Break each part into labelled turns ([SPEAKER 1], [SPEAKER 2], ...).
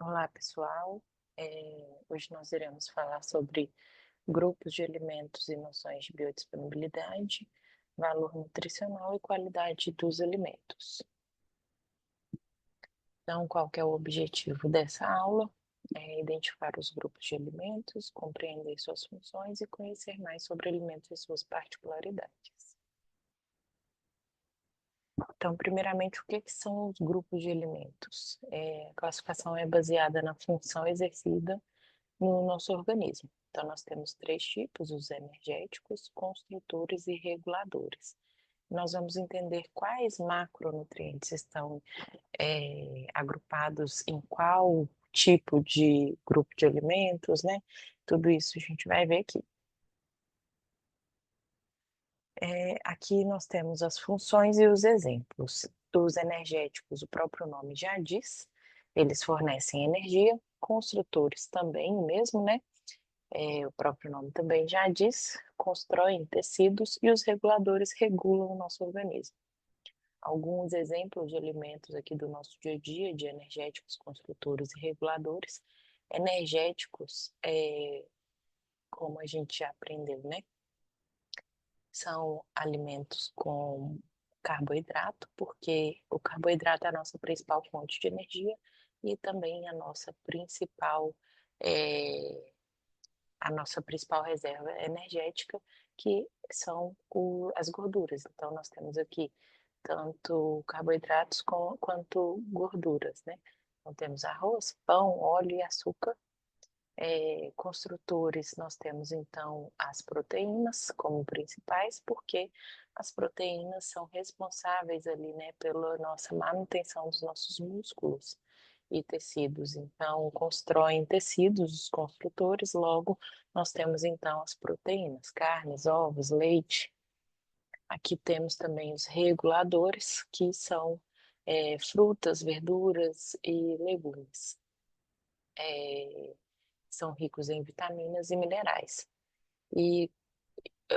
[SPEAKER 1] Olá, pessoal. Hoje nós iremos falar sobre grupos de alimentos e noções de biodisponibilidade, valor nutricional e qualidade dos alimentos. Então, qual que é o objetivo dessa aula? É identificar os grupos de alimentos, compreender suas funções e conhecer mais sobre alimentos e suas particularidades. Então, primeiramente, o que são os grupos de alimentos? A classificação é baseada na função exercida no nosso organismo. Então, nós temos três tipos: os energéticos, construtores e reguladores. Nós vamos entender quais macronutrientes estão agrupados em qual tipo de grupo de alimentos, né? Tudo isso a gente vai ver aqui. Aqui nós temos as funções e os exemplos. Dos energéticos, o próprio nome já diz, eles fornecem energia, construtores também, o mesmo, né? O próprio nome também já diz, constroem tecidos e os reguladores regulam o nosso organismo. Alguns exemplos de alimentos aqui do nosso dia a dia, de energéticos, construtores e reguladores. Energéticos, como a gente já aprendeu, né? São alimentos com carboidrato, porque o carboidrato é a nossa principal fonte de energia e também é, a nossa principal reserva energética, que são as gorduras. Então, nós temos aqui tanto carboidratos quanto gorduras, né? Então, temos arroz, pão, óleo e açúcar. Construtores, nós temos então as proteínas como principais, porque as proteínas são responsáveis ali, né, pela nossa manutenção dos nossos músculos e tecidos. Então, constroem tecidos os construtores, logo nós temos então as proteínas, carnes, ovos, leite. Aqui temos também os reguladores, que são frutas, verduras e legumes. São ricos em vitaminas e minerais. E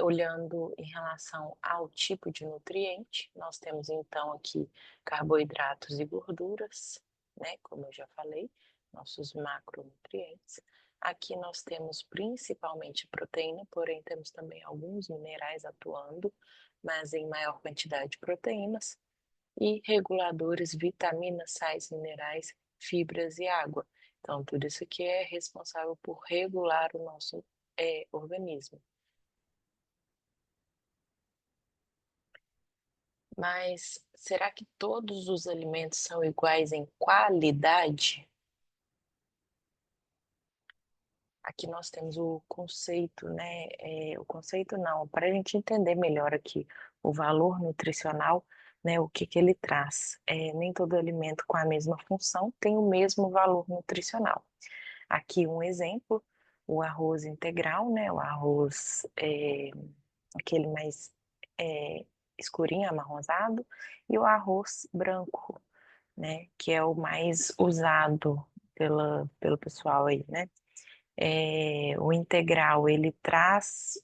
[SPEAKER 1] olhando em relação ao tipo de nutriente, nós temos então aqui carboidratos e gorduras, né, como eu já falei, nossos macronutrientes. Aqui nós temos principalmente proteína, porém temos também alguns minerais atuando, mas em maior quantidade de proteínas, e reguladores, vitaminas, sais, minerais, fibras e água. Então, tudo isso aqui é responsável por regular o nosso organismo. Mas será que todos os alimentos são iguais em qualidade? Aqui nós temos o conceito, né? O conceito não, para a gente entender melhor aqui o valor nutricional, né? O que que ele traz. Nem todo alimento com a mesma função tem o mesmo valor nutricional. Aqui um exemplo: o arroz integral, né? O arroz, aquele mais é, escurinho, amarronzado, e o arroz branco, né? Que é o mais usado pelo pessoal aí, né? O integral, ele traz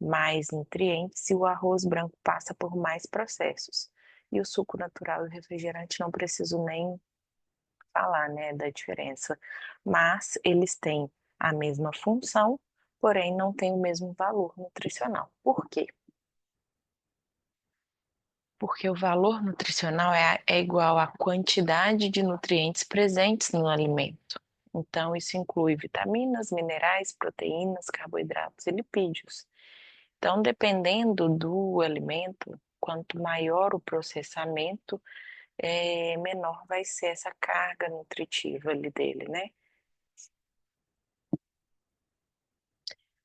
[SPEAKER 1] mais nutrientes e o arroz branco passa por mais processos. E o suco natural e o refrigerante não preciso nem falar, né, da diferença. Mas eles têm a mesma função, porém não têm o mesmo valor nutricional. Por quê? Porque o valor nutricional é igual à quantidade de nutrientes presentes no alimento. Então, isso inclui vitaminas, minerais, proteínas, carboidratos e lipídios. Então, dependendo do alimento, quanto maior o processamento, menor vai ser essa carga nutritiva ali dele, né?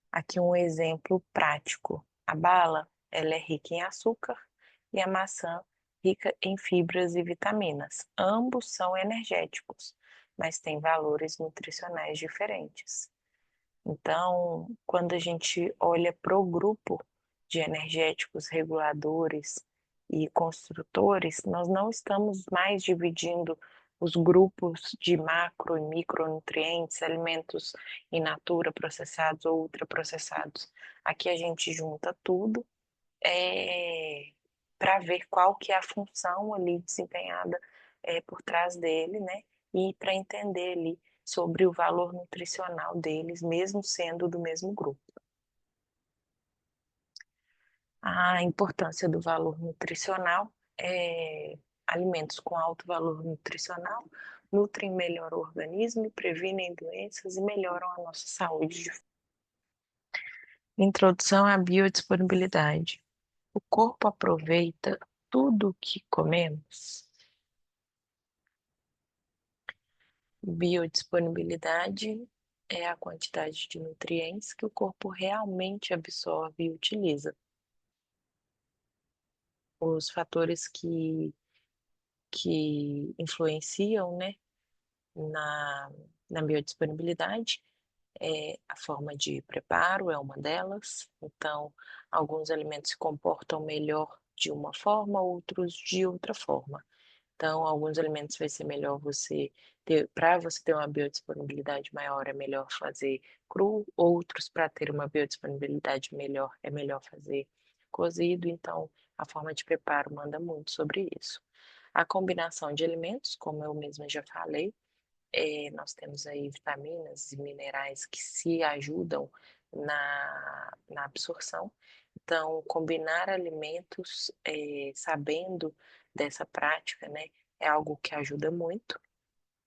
[SPEAKER 1] Aqui um exemplo prático. A bala, ela é rica em açúcar e a maçã rica em fibras e vitaminas. Ambos são energéticos, mas têm valores nutricionais diferentes. Então, quando a gente olha para o grupo de energéticos, reguladores e construtores, nós não estamos mais dividindo os grupos de macro e micronutrientes, alimentos in natura, processados ou ultraprocessados. Aqui a gente junta tudo para ver qual que é a função ali desempenhada por trás dele, né? e para entender ali sobre o valor nutricional deles, mesmo sendo do mesmo grupo. A importância do valor nutricional é alimentos com alto valor nutricional nutrem melhor o organismo, previnem doenças e melhoram a nossa saúde. Introdução à biodisponibilidade. O corpo aproveita tudo o que comemos. Biodisponibilidade é a quantidade de nutrientes que o corpo realmente absorve e utiliza. Os fatores que influenciam, né, na, na biodisponibilidade é a forma de preparo, é uma delas. Então, alguns alimentos se comportam melhor de uma forma, outros de outra forma. Então, alguns alimentos vai ser melhor você ter, para você ter uma biodisponibilidade maior, é melhor fazer cru, outros para ter uma biodisponibilidade melhor, é melhor fazer cozido. Então, a forma de preparo manda muito sobre isso. A combinação de alimentos, como eu mesma já falei, nós temos aí vitaminas e minerais que se ajudam na absorção. Então, combinar alimentos, sabendo dessa prática, né, é algo que ajuda muito.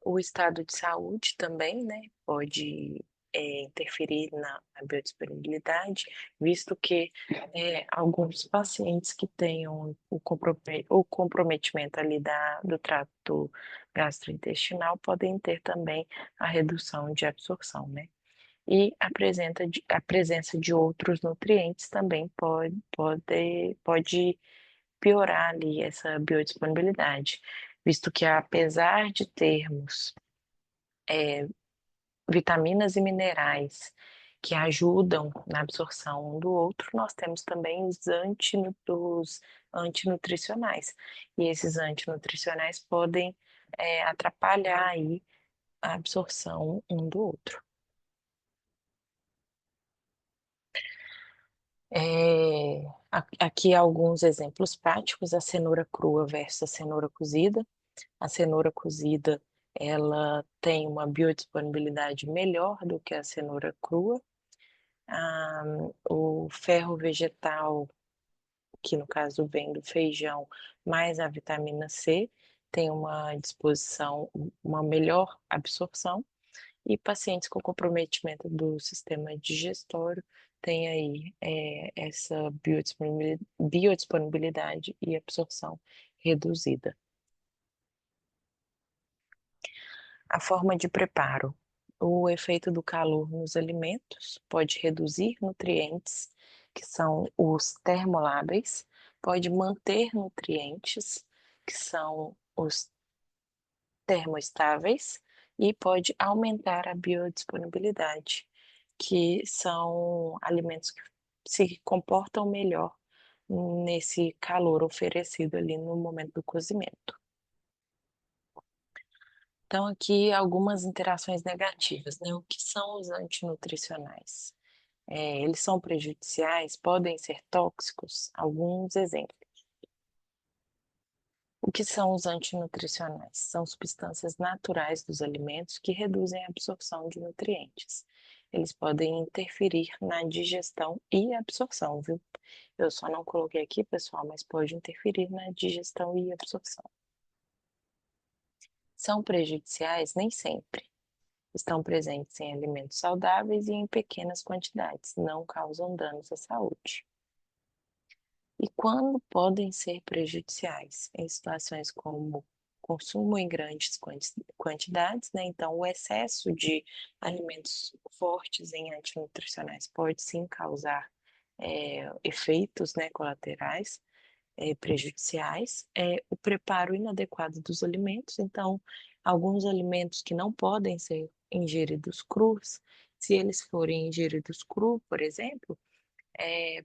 [SPEAKER 1] O estado de saúde também, né, pode interferir na biodisponibilidade, visto que alguns pacientes que tenham o comprometimento ali do trato gastrointestinal podem ter também a redução de absorção, né? E a presença de outros nutrientes também pode piorar ali essa biodisponibilidade, visto que apesar de termos vitaminas e minerais que ajudam na absorção um do outro, nós temos também os antinutricionais. E esses antinutricionais podem atrapalhar aí a absorção um do outro. Aqui alguns exemplos práticos: a cenoura crua versus a cenoura cozida. A cenoura cozida, ela tem uma biodisponibilidade melhor do que a cenoura crua. O ferro vegetal, que no caso vem do feijão, mais a vitamina C, tem uma disposição, uma melhor absorção. E pacientes com comprometimento do sistema digestório têm aí essa biodisponibilidade e absorção reduzida. A forma de preparo. O efeito do calor nos alimentos pode reduzir nutrientes, que são os termoláveis, pode manter nutrientes, que são os termoestáveis, e pode aumentar a biodisponibilidade, que são alimentos que se comportam melhor nesse calor oferecido ali no momento do cozimento. Então, aqui algumas interações negativas, né? O que são os antinutricionais? Eles são prejudiciais, podem ser tóxicos? Alguns exemplos. O que são os antinutricionais? São substâncias naturais dos alimentos que reduzem a absorção de nutrientes. Eles podem interferir na digestão e absorção, viu? Eu só não coloquei aqui, pessoal, mas pode interferir na digestão e absorção. São prejudiciais? Nem sempre. Estão presentes em alimentos saudáveis e em pequenas quantidades, não causam danos à saúde. E quando podem ser prejudiciais? Em situações como consumo em grandes quantidades, né? Então, o excesso de alimentos fortes em antinutricionais pode sim causar efeitos, né, colaterais prejudiciais. O preparo inadequado dos alimentos. Então, alguns alimentos que não podem ser ingeridos crus, se eles forem ingeridos cru, por exemplo,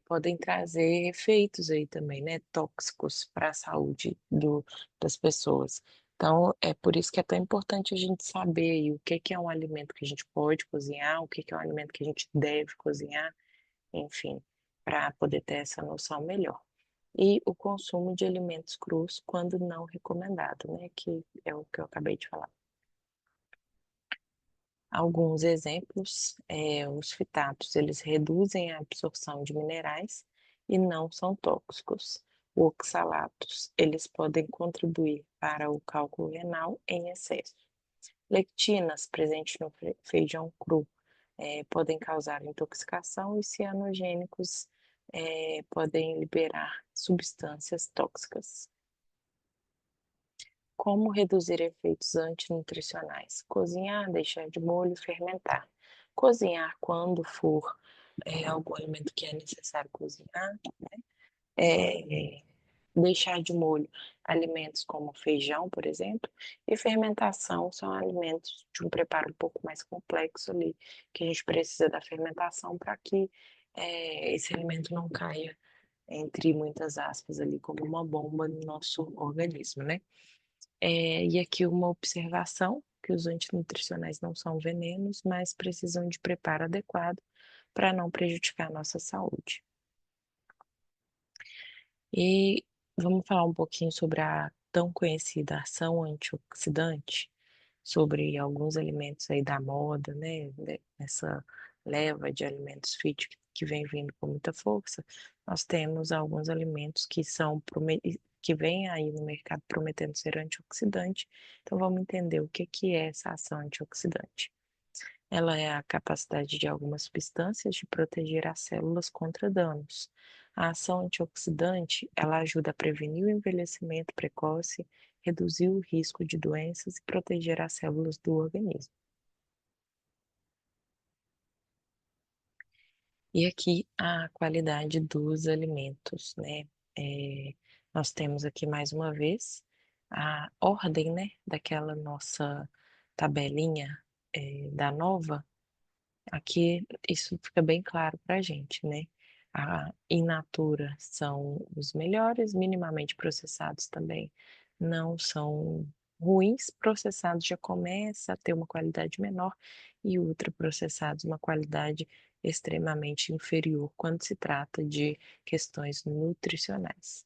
[SPEAKER 1] podem trazer efeitos aí também, né, tóxicos para a saúde das pessoas. Então, é por isso que é tão importante a gente saber aí o que é um alimento que a gente pode cozinhar, o que é um alimento que a gente deve cozinhar, enfim, para poder ter essa noção melhor. E o consumo de alimentos crus quando não recomendado, né, que é o que eu acabei de falar. Alguns exemplos, os fitatos, eles reduzem a absorção de minerais e não são tóxicos. Oxalatos, eles podem contribuir para o cálculo renal em excesso. Lectinas presentes no feijão cru podem causar intoxicação e cianogênicos podem liberar substâncias tóxicas. Como reduzir efeitos antinutricionais? Cozinhar, deixar de molho, fermentar. Cozinhar quando for algum alimento que é necessário cozinhar. É, deixar de molho alimentos como feijão, por exemplo, e fermentação são alimentos de um preparo um pouco mais complexo ali, que a gente precisa da fermentação para que esse alimento não caia, entre muitas aspas, ali, como uma bomba no nosso organismo, né? E aqui uma observação, que os antinutricionais não são venenos, mas precisam de preparo adequado para não prejudicar a nossa saúde. E vamos falar um pouquinho sobre a tão conhecida ação antioxidante, sobre alguns alimentos aí da moda, né? Nessa leva de alimentos fit que vem vindo com muita força, nós temos alguns alimentos que vêm aí no mercado prometendo ser antioxidante. Então vamos entender o que que é essa ação antioxidante. Ela é a capacidade de algumas substâncias de proteger as células contra danos. A ação antioxidante, ela ajuda a prevenir o envelhecimento precoce, reduzir o risco de doenças e proteger as células do organismo. E aqui a qualidade dos alimentos, né? É, nós temos aqui mais uma vez a ordem, né, daquela nossa tabelinha, da nova. Aqui isso fica bem claro para a gente, né? A in natura são os melhores, minimamente processados também não são ruins, processados já começa a ter uma qualidade menor e ultraprocessados uma qualidade extremamente inferior quando se trata de questões nutricionais.